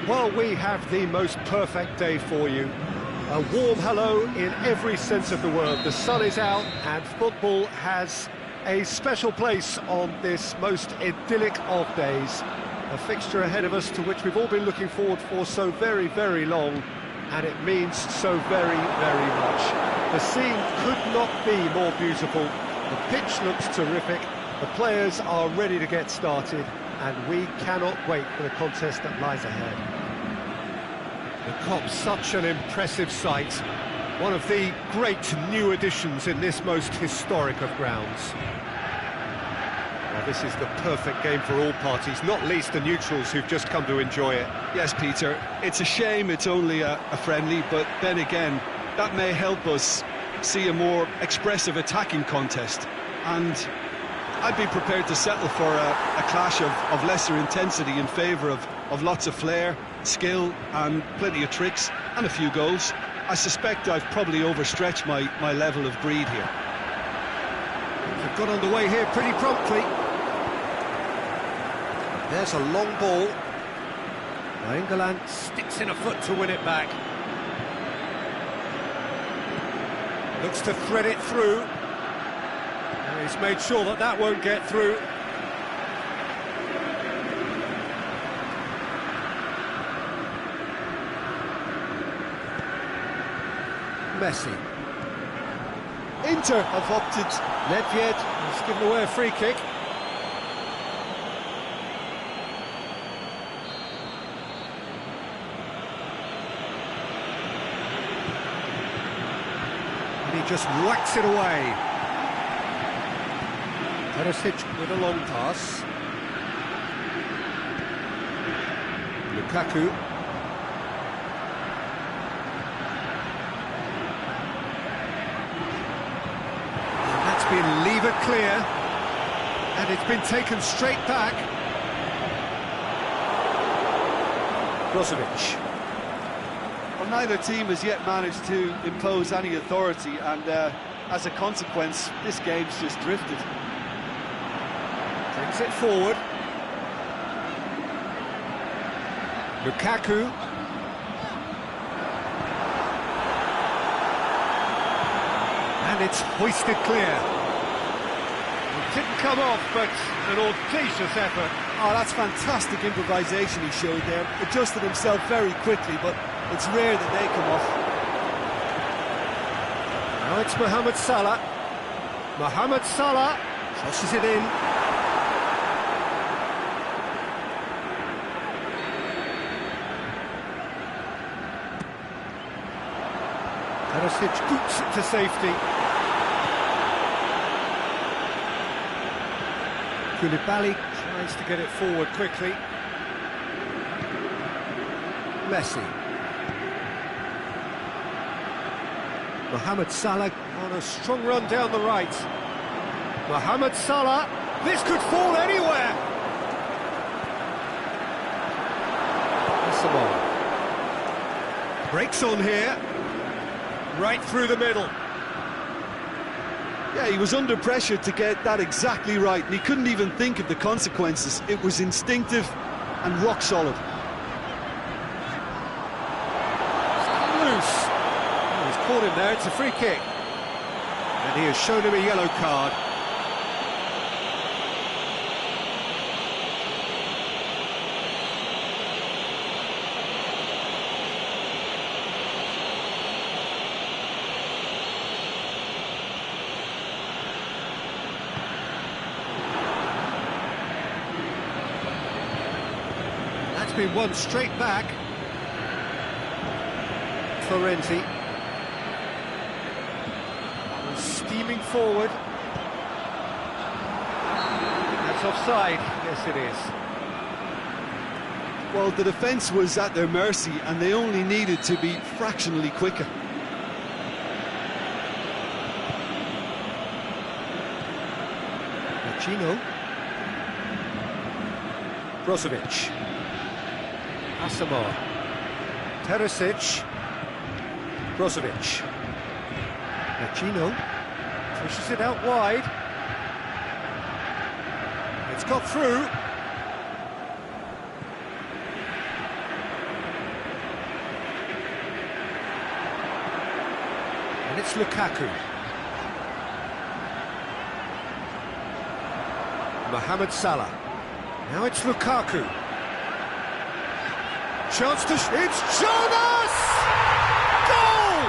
Well, we have the most perfect day for you. A warm hello in every sense of the word. The sun is out and football has a special place on this most idyllic of days. A fixture ahead of us to which we've all been looking forward for so very, very long, and it means so very, very much. The scene could not be more beautiful. The pitch looks terrific. The players are ready to get started, and we cannot wait for the contest that lies ahead. The Kop, such an impressive sight. One of the great new additions in this most historic of grounds. Well, this is the perfect game for all parties, not least the neutrals who've just come to enjoy it. Yes, Peter, it's a shame it's only a friendly, but then again, that may help us see a more expressive attacking contest. And I'd be prepared to settle for a clash of lesser intensity in favour of lots of flair, skill and plenty of tricks and a few goals. I suspect I've probably overstretched my level of greed here. They've got underway here pretty promptly. There's a long ball. England sticks in a foot to win it back. Looks to thread it through. And he's made sure that that won't get through. Messi. Inter have opted. Nedved has given away a free kick. And he just whacks it away. Perisic with a long pass. Lukaku. Been levered clear, and it's been taken straight back. Brozovic. Well, neither team has yet managed to impose any authority, and as a consequence, this game's just drifted. Brings it forward. Lukaku. And it's hoisted clear. It didn't come off, but an audacious effort. Oh, that's fantastic improvisation he showed there. Adjusted himself very quickly, but it's rare that they come off. Now it's Mohamed Salah. Mohamed Salah tosses it in. Perisic boots it to safety. Koulibaly tries to get it forward quickly. Messi. Mohamed Salah on a strong run down the right. Mohamed Salah, this could fall anywhere. Asamoah. Breaks on here. Right through the middle. Yeah, he was under pressure to get that exactly right, and he couldn't even think of the consequences. It was instinctive and rock solid. Loose. Oh, he's caught him there, it's a free kick. And he has shown him a yellow card. Been won straight back. Florenzi steaming forward. That's offside. Yes, it is. Well, the defence was at their mercy, and they only needed to be fractionally quicker. Pacino. Brozovic. Asamoah. Perisic. Brozovic. Pacino pushes it out wide. It's got through. And it's Lukaku. Mohamed Salah. Now it's Lukaku. Chance to... It's Jonas! Goal!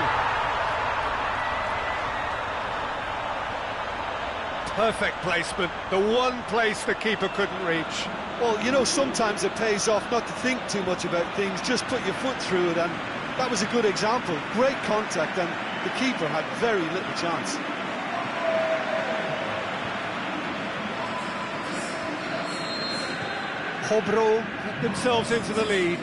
Perfect placement. The one place the keeper couldn't reach. Well, you know, sometimes it pays off not to think too much about things, just put your foot through it, and that was a good example. Great contact, and the keeper had very little chance. Hobro get themselves into the lead.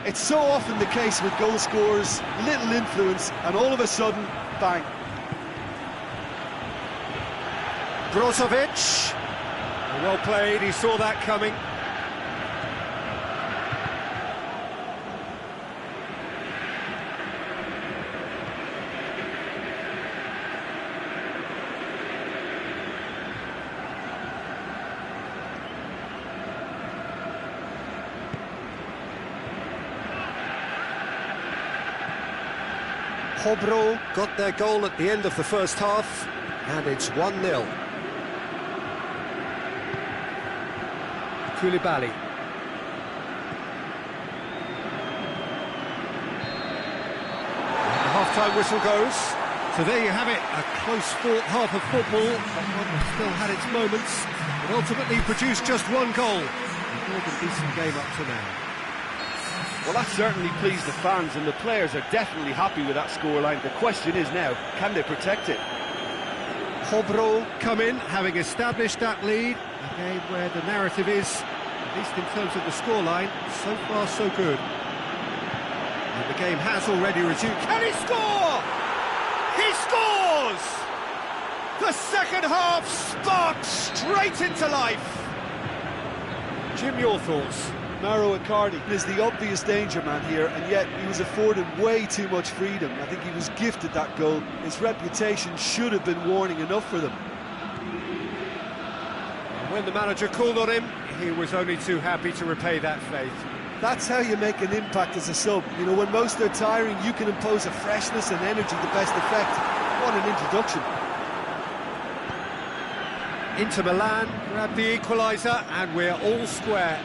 It's so often the case with goal scorers, little influence, and all of a sudden, bang. Brozovic. Well played, he saw that coming. Hobro got their goal at the end of the first half, and it's 1-0. Koulibaly. The half-time whistle goes. So there you have it, a close-fought half of football, but one that still had its moments, but ultimately produced just one goal. A more than decent game up to now. Well, that certainly pleased the fans, and the players are definitely happy with that scoreline. The question is now, can they protect it? Hobro come in, having established that lead. A game where the narrative is, at least in terms of the scoreline, so far so good. And the game has already resumed. Can he score? He scores! The second half sparked straight into life. Jim, your thoughts? Mauro Icardi is the obvious danger man here, and yet he was afforded way too much freedom. I think he was gifted that goal. His reputation should have been warning enough for them. When the manager called on him, he was only too happy to repay that faith. That's how you make an impact as a sub. You know, when most are tiring, you can impose a freshness and energy to best effect. What an introduction. Inter Milan grabbed the equaliser, and we're all square.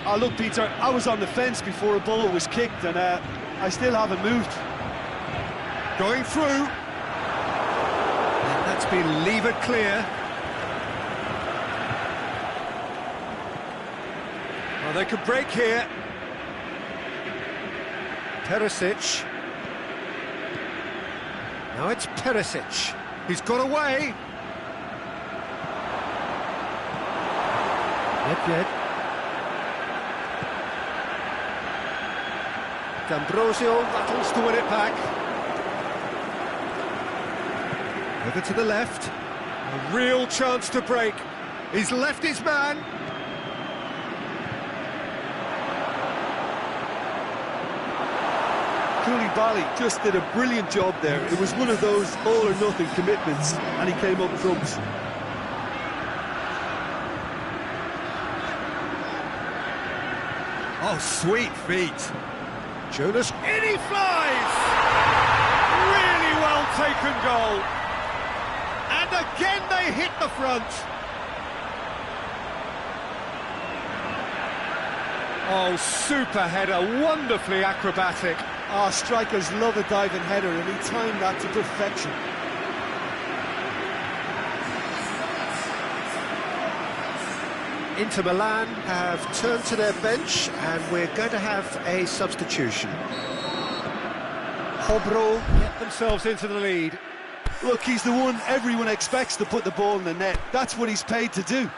Oh, look, Peter, I was on the fence before a ball was kicked, and I still haven't moved. Going through. And that's been levered clear. Well, they could break here. Perisic. Now it's Perisic. He's got away. Nedved. D'Ambrosio battles to win it back. Over to the left. A real chance to break. He's left his man. Koulibaly just did a brilliant job there. It was one of those all-or-nothing commitments, and he came up trumps. Oh, sweet feet. Jonas, in he flies! Really well taken goal. And again they hit the front. Oh, super header, wonderfully acrobatic. Ah, strikers love a diving header, and he timed that to perfection. Inter Milan have turned to their bench, and we're going to have a substitution. Hobro get themselves into the lead. Look, he's the one everyone expects to put the ball in the net. That's what he's paid to do.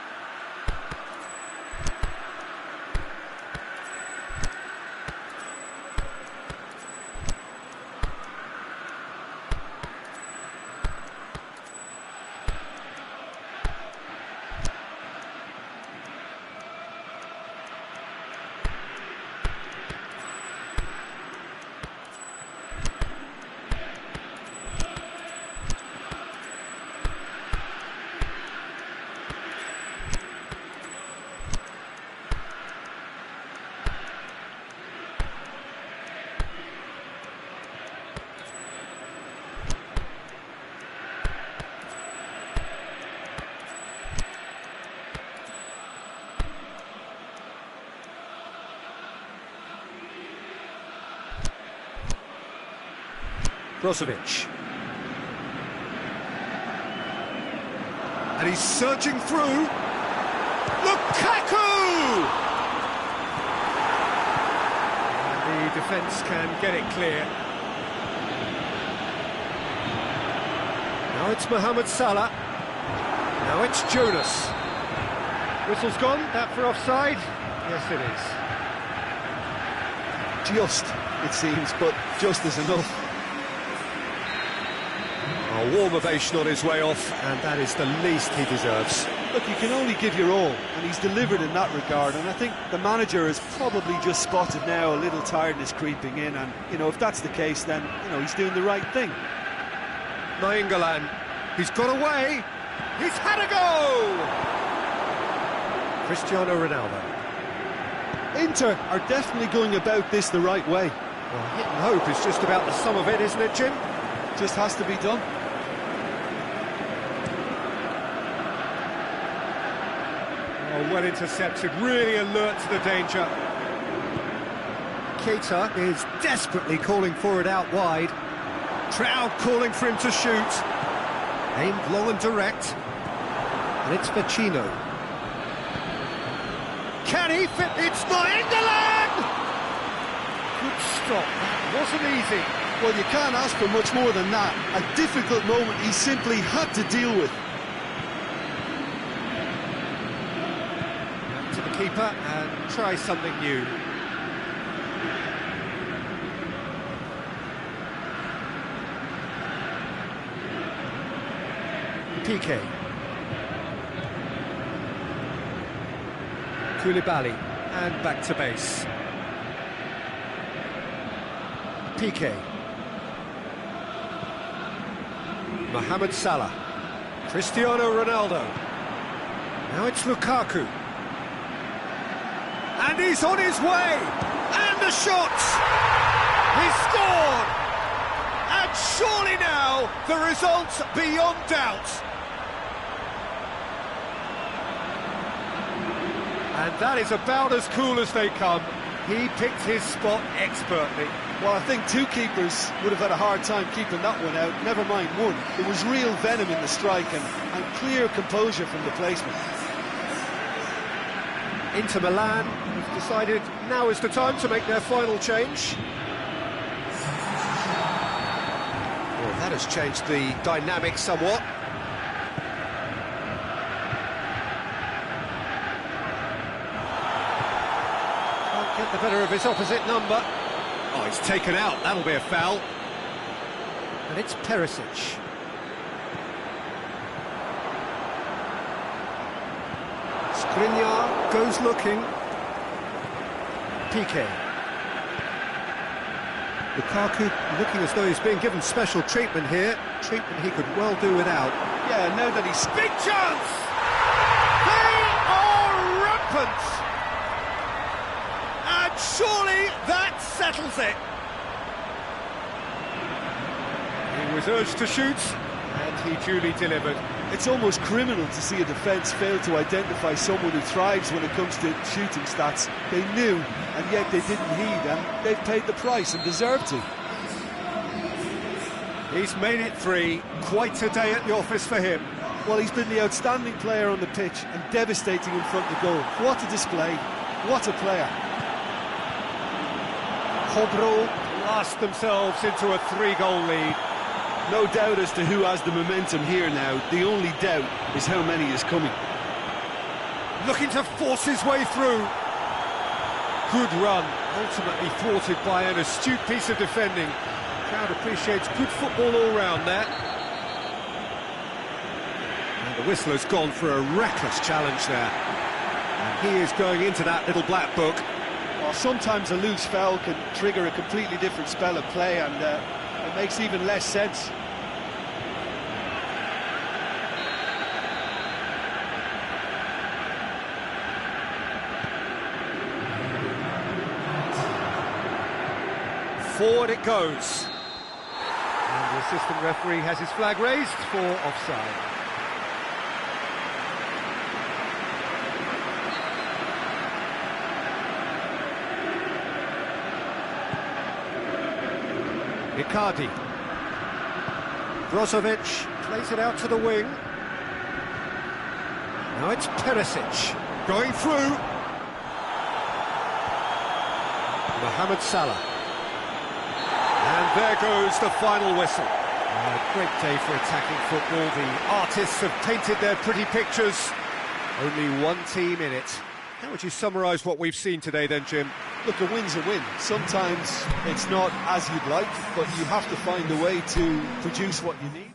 Brozovic. And he's surging through. Lukaku! And the defence can get it clear. Now it's Mohamed Salah. Now it's Jonas. Whistle's gone, that for offside? Yes, it is. Just, it seems, but just is enough. A warm ovation on his way off, and that is the least he deserves. Look, you can only give your all, and he's delivered in that regard, and I think the manager has probably just spotted now a little tiredness creeping in, and, you know, if that's the case, then, you know, he's doing the right thing. Nainggolan, he's got away, he's had a go! Cristiano Ronaldo. Inter are definitely going about this the right way. Well, hit and hope is just about the sum of it, isn't it, Jim? Just has to be done. Oh, well intercepted, really alert to the danger. Keita is desperately calling for it out wide. Crowd calling for him to shoot. Aimed long and direct. And it's Vecino. Can he fit? It's Nainggolan! Good stop, that wasn't easy. Well, you can't ask for much more than that. A difficult moment he simply had to deal with. Back to the keeper and try something new. Piqué. Koulibaly, and back to base. Piqué. Mohamed Salah. Cristiano Ronaldo. Now it's Lukaku. And he's on his way! And the shot! He scored! And surely now, the result's beyond doubt. And that is about as cool as they come. He picked his spot expertly. Well, I think two keepers would have had a hard time keeping that one out, never mind one. There was real venom in the strike and clear composure from the placement. Inter Milan have decided now is the time to make their final change. Well, that has changed the dynamic somewhat. Get the better of his opposite number. Oh, he's taken out, that'll be a foul. And it's Perisic. Skriniar goes looking. Piqué. Lukaku looking as though he's being given special treatment here. Treatment he could well do without. Yeah, now that he's... Big chance! They are rampant! Surely that settles it. He was urged to shoot, and he duly delivered. It's almost criminal to see a defence fail to identify someone who thrives when it comes to shooting stats. They knew, and yet they didn't heed, and they've paid the price and deserve to. He's made it three. Quite a day at the office for him. Well, he's been the outstanding player on the pitch and devastating in front of the goal. What a display, what a player. Hobro blast themselves into a 3-goal lead. No doubt as to who has the momentum here now. The only doubt is how many is coming. Looking to force his way through. Good run, ultimately thwarted by an astute piece of defending. Crowd appreciates good football all round there. And the whistle has gone for a reckless challenge there. And he is going into that little black book. Well, sometimes a loose foul can trigger a completely different spell of play, and it makes even less sense. Forward it goes. And the assistant referee has his flag raised for offside. Icardi. Brozovic plays it out to the wing. Now it's Perisic going through. Mohamed Salah. And there goes the final whistle. A great day for attacking football. The artists have painted their pretty pictures. Only one team in it. How would you summarise what we've seen today then, Jim? Look, a win's a win. Sometimes it's not as you'd like, but you have to find a way to produce what you need.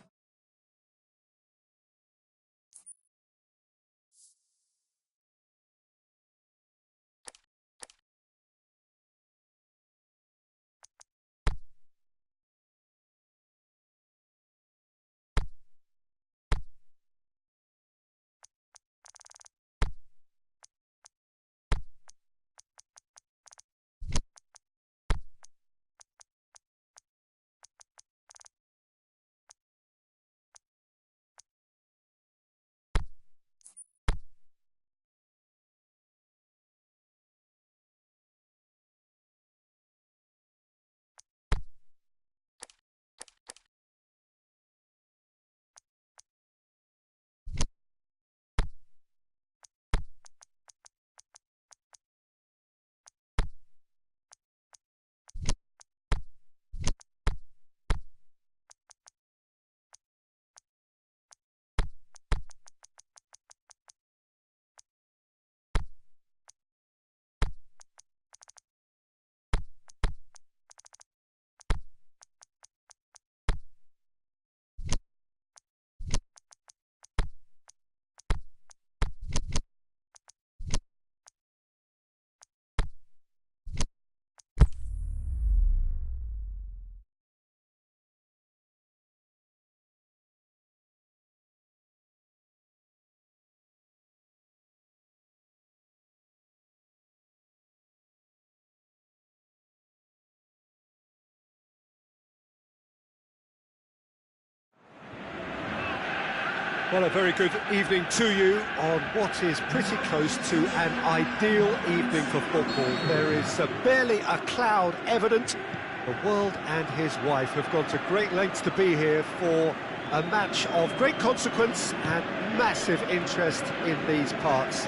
Well, a very good evening to you on what is pretty close to an ideal evening for football. There is barely a cloud evident. The world and his wife have gone to great lengths to be here for a match of great consequence and massive interest in these parts.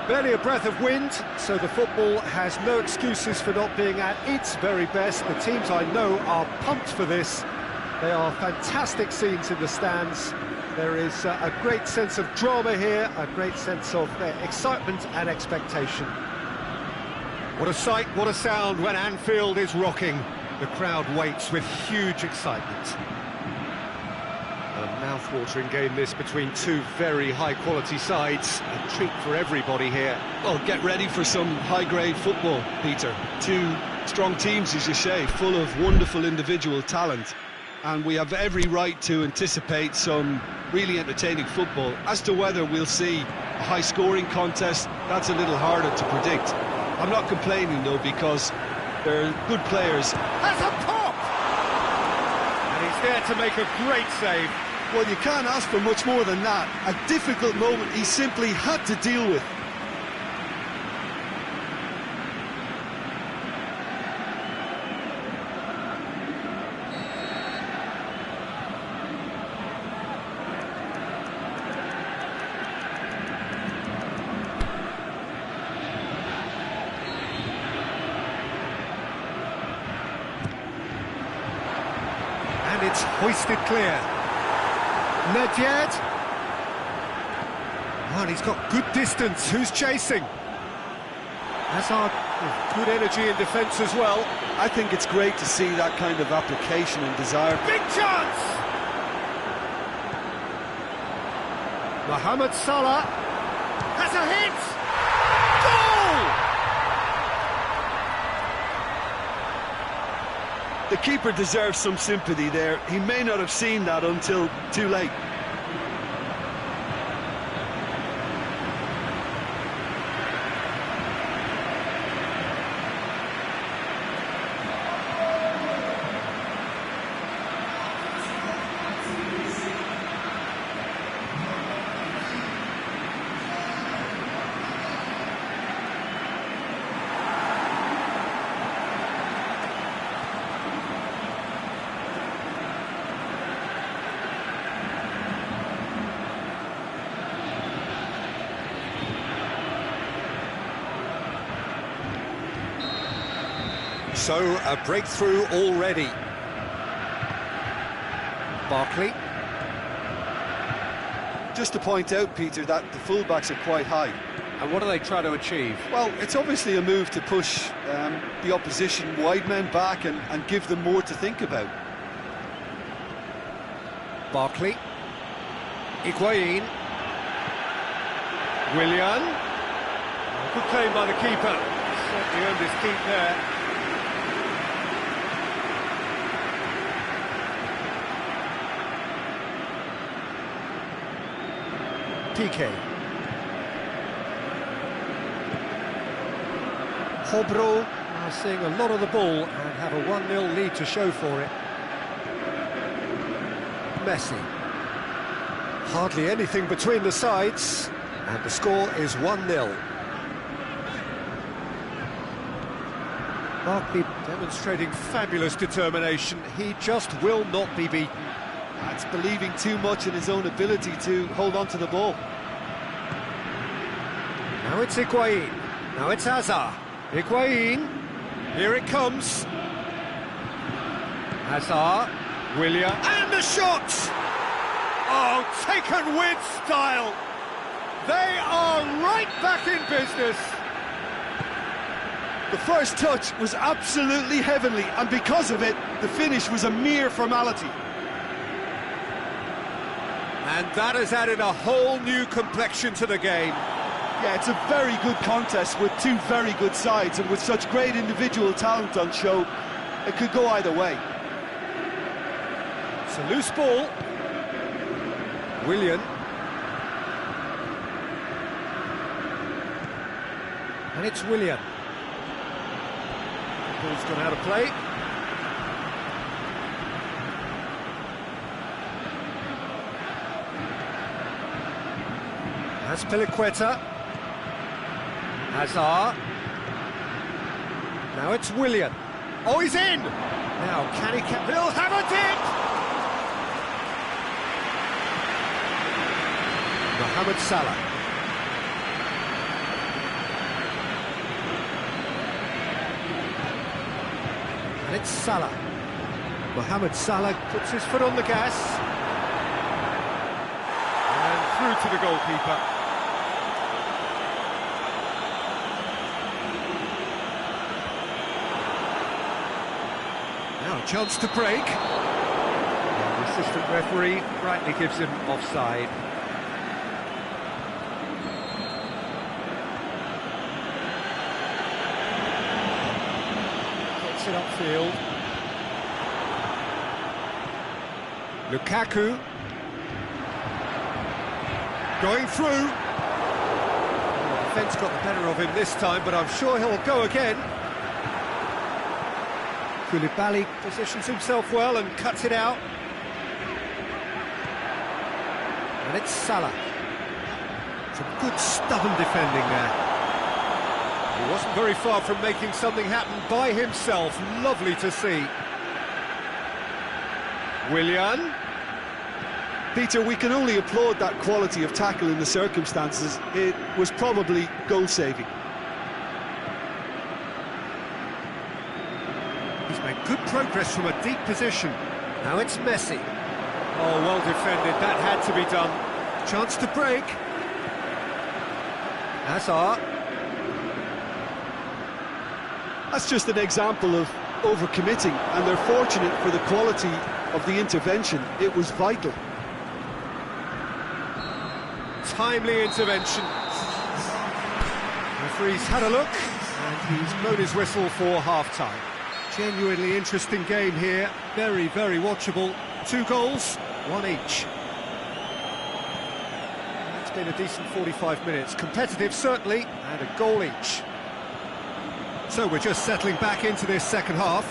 Barely a breath of wind, so the football has no excuses for not being at its very best. The teams I know are pumped for this. They are fantastic scenes in the stands. There is a great sense of drama here, a great sense of excitement and expectation. What a sight, what a sound when Anfield is rocking. The crowd waits with huge excitement. A mouth-watering game this between two very high-quality sides. A treat for everybody here. Well, get ready for some high-grade football, Peter. Two strong teams, as you say, full of wonderful individual talent. And we have every right to anticipate some really entertaining football. As to whether we'll see a high-scoring contest, that's a little harder to predict. I'm not complaining, though, because they're good players. That's a pop! And he's there to make a great save. Well, you can't ask for much more than that. A difficult moment he simply had to deal with. It's hoisted clear. Nedved. Well, he's got good distance. Who's chasing? Hazard with good energy in defence as well. I think it's great to see that kind of application and desire. Big chance! Mohamed Salah has a hit! Goal! The keeper deserves some sympathy there. He may not have seen that until too late. So, a breakthrough already. Barkley. Just to point out, Peter, that the fullbacks are quite high. And what do they try to achieve? Well, it's obviously a move to push the opposition wide men back and give them more to think about. Barkley. Higuain. Willian. Good claim by the keeper. Certainly earned his keep there. Piqué. Hobro are seeing a lot of the ball and have a 1-0 lead to show for it. Messi. Hardly anything between the sides, and the score is 1-0. Barkley demonstrating fabulous determination. He just will not be beaten. That's believing too much in his own ability to hold on to the ball. Now it's Higuain. Now it's Hazard. Higuain. Here it comes. Hazard. Willian. And the shot! Oh, taken with style. They are right back in business. The first touch was absolutely heavenly, and because of it, the finish was a mere formality. And that has added a whole new complexion to the game. Yeah, it's a very good contest with two very good sides, and with such great individual talent on show, it could go either way. It's a loose ball. Willian. And it's Willian. The ball's gone out of play. That's Piliqueta. Hazard. Now it's Willian. Oh, he's in! Now, can he... He'll have a dip! Mohamed Salah. And it's Salah. Mohamed Salah puts his foot on the gas. And through to the goalkeeper. Now a chance to break. And the assistant referee rightly gives him offside. Takes it upfield. Lukaku. Going through. The defence got the better of him this time, but I'm sure he'll go again. Koulibaly positions himself well and cuts it out. And it's Salah. Some good stubborn defending there. He wasn't very far from making something happen by himself. Lovely to see. Willian. Peter, we can only applaud that quality of tackle in the circumstances. It was probably goal-saving. He's made good progress from a deep position. Now it's Messi. Oh, well defended. That had to be done. Chance to break. Hazard. That's just an example of overcommitting, and they're fortunate for the quality of the intervention. It was vital. Timely intervention. Referee's had a look, and he's blown his whistle for half-time. Genuinely interesting game here. Very, very watchable. 2 goals, 1 each. It's been a decent 45 minutes. Competitive, certainly, and a goal each. So we're just settling back into this second half.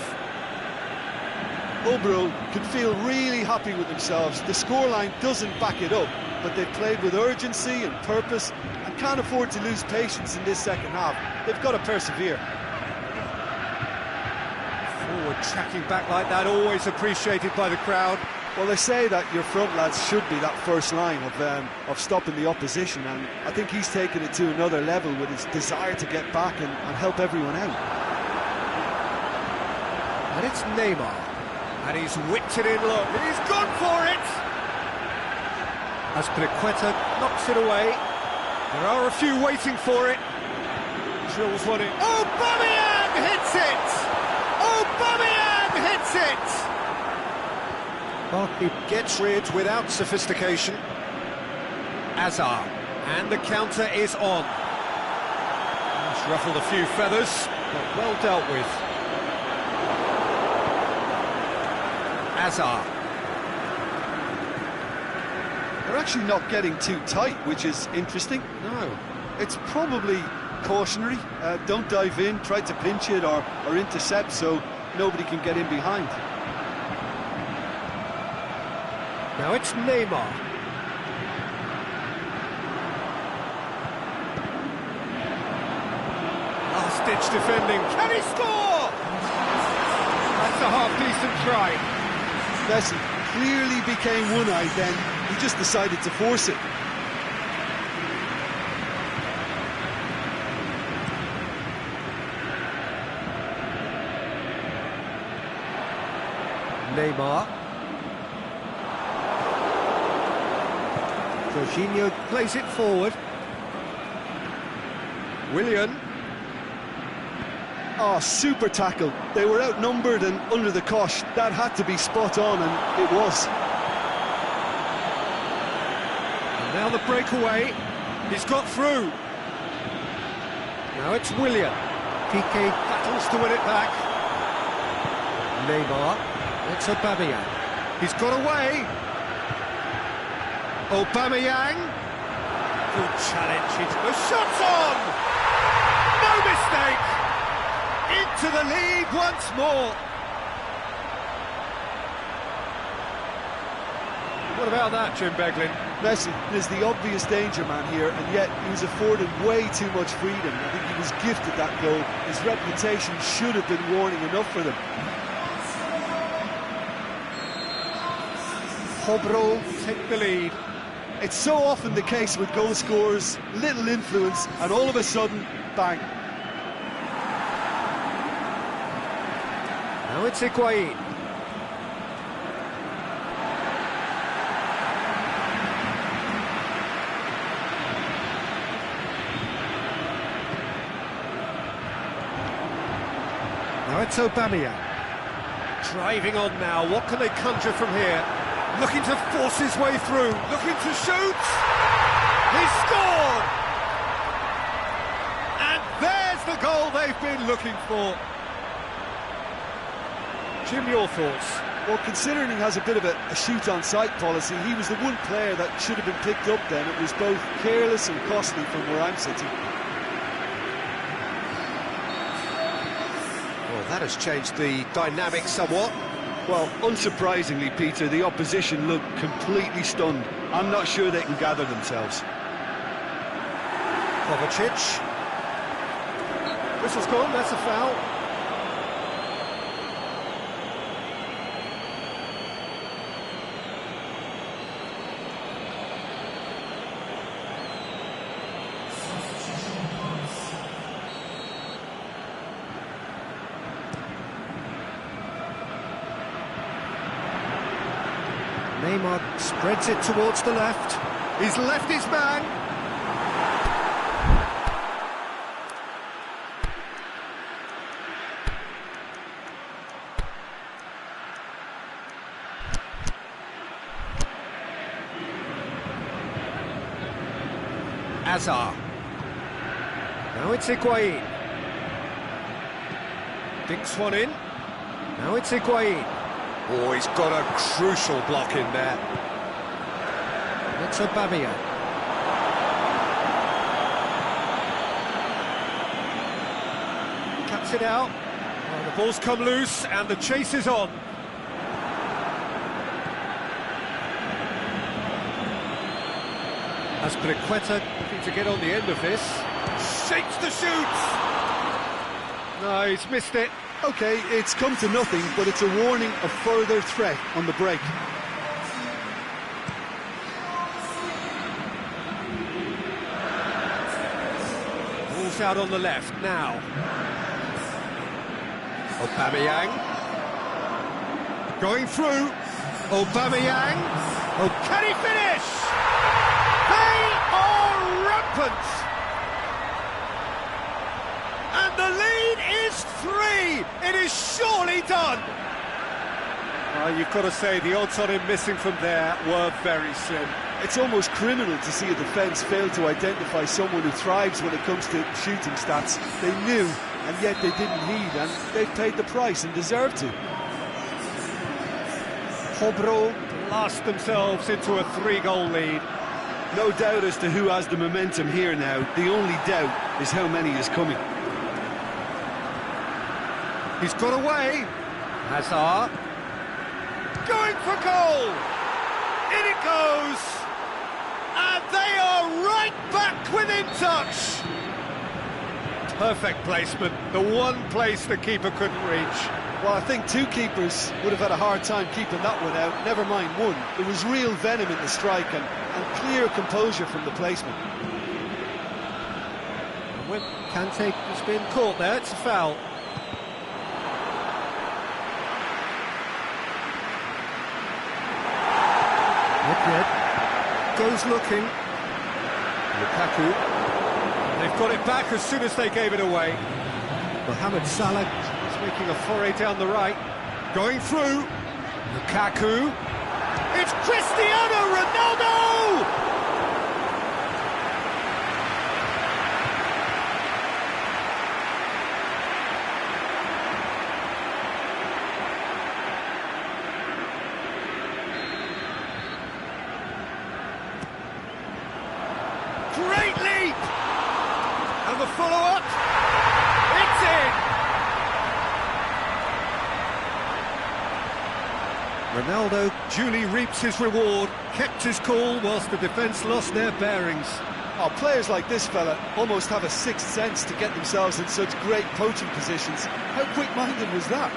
Hobro can feel really happy with themselves. The scoreline doesn't back it up, but they've played with urgency and purpose and can't afford to lose patience in this second half. They've got to persevere. Forward tracking back like that, always appreciated by the crowd. Well, they say that your front lads should be that first line of stopping the opposition, and I think he's taken it to another level with his desire to get back and help everyone out. And it's Neymar. And he's whipped it in long. He's gone for it! Azpilicueta knocks it away. There are a few waiting for it. Drills one in. Aubameyang hits it! Aubameyang hits it! Well, he gets rid without sophistication. Azar. And the counter is on. He's ruffled a few feathers, but well dealt with. Azar. They're actually not getting too tight, which is interesting. No. It's probably cautionary. Don't dive in, try to pinch it or intercept so nobody can get in behind. Now it's Neymar. Last-ditch defending. Can he score? That's a half-decent try. Messi clearly became one-eyed then. He just decided to force it. Neymar. Jorginho plays it forward. Willian. Oh, super tackle. They were outnumbered and under the cosh. That had to be spot on, and it was. And now the breakaway. He's got through. Now it's Willian. Piqué battles to win it back. Neymar. It's Aubameyang. He's got away. Aubameyang. Good challenge. The shot's on! No mistake! Into the lead once more. What about that, Jim Beglin? Messi is the obvious danger man here, and yet he was afforded way too much freedom. I think he was gifted that goal. His reputation should have been warning enough for them. Pobro take the lead. It's so often the case with goal scorers, little influence, and all of a sudden, bang. Now it's Higuain. Now it's Aubameyang. Driving on now, what can they conjure from here? Looking to force his way through, looking to shoot! He's scored! And there's the goal they've been looking for. Jim, your thoughts? Well, considering he has a bit of a shoot-on-sight policy, he was the one player that should have been picked up then. It was both careless and costly from where I'm sitting. Well, that has changed the dynamic somewhat. Well, unsurprisingly, Peter, the opposition looked completely stunned. I'm not sure they can gather themselves. Kovacic. Whistle's gone, that's a foul. Neymar spreads it towards the left. He's left his man. Azar. Now it's Higuain. Dinks one in. Now it's Higuain. Oh, he's got a crucial block in there. It's Aubameyang. Cuts it out. Oh, the ball's come loose and the chase is on. Azpilicueta looking to get on the end of this. Shakes the shoot! No, he's missed it. OK, it's come to nothing, but it's a warning of further threat on the break. Ball's out on the left now. Aubameyang. Going through. Aubameyang. Oh, can he finish? They are rampant. And the lead is 3. It is surely done. You've got to say the odds on him missing from there were very slim. It's almost criminal to see a defence fail to identify someone who thrives when it comes to shooting stats. They knew, and yet they didn't heed, and they've paid the price and deserve to. Hobro blast themselves into a 3-goal lead. No doubt as to who has the momentum here now. The only doubt is how many is coming. He's got away. Hazard. Going for goal. In it goes. And they are right back within touch. Perfect placement. The one place the keeper couldn't reach. Well, I think two keepers would have had a hard time keeping that one out, never mind one. There was real venom in the strike and clear composure from the placement. And when Kante has been caught there, it's a foul. Madrid goes looking. Lukaku. They've got it back as soon as they gave it away. Mohamed Salah is making a foray down the right. Going through. Lukaku. It's Cristiano Ronaldo! Great leap! And the follow-up, it's in! Ronaldo duly reaps his reward, kept his cool whilst the defence lost their bearings. Oh, players like this fella almost have a sixth sense to get themselves in such great poaching positions. How quick-minded was that?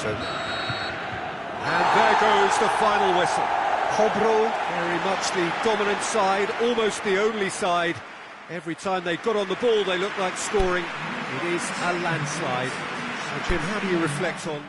And there goes the final whistle. Hobro, very much the dominant side, almost the only side. Every time they got on the ball, they looked like scoring. It is a landslide. So, Jim, how do you reflect on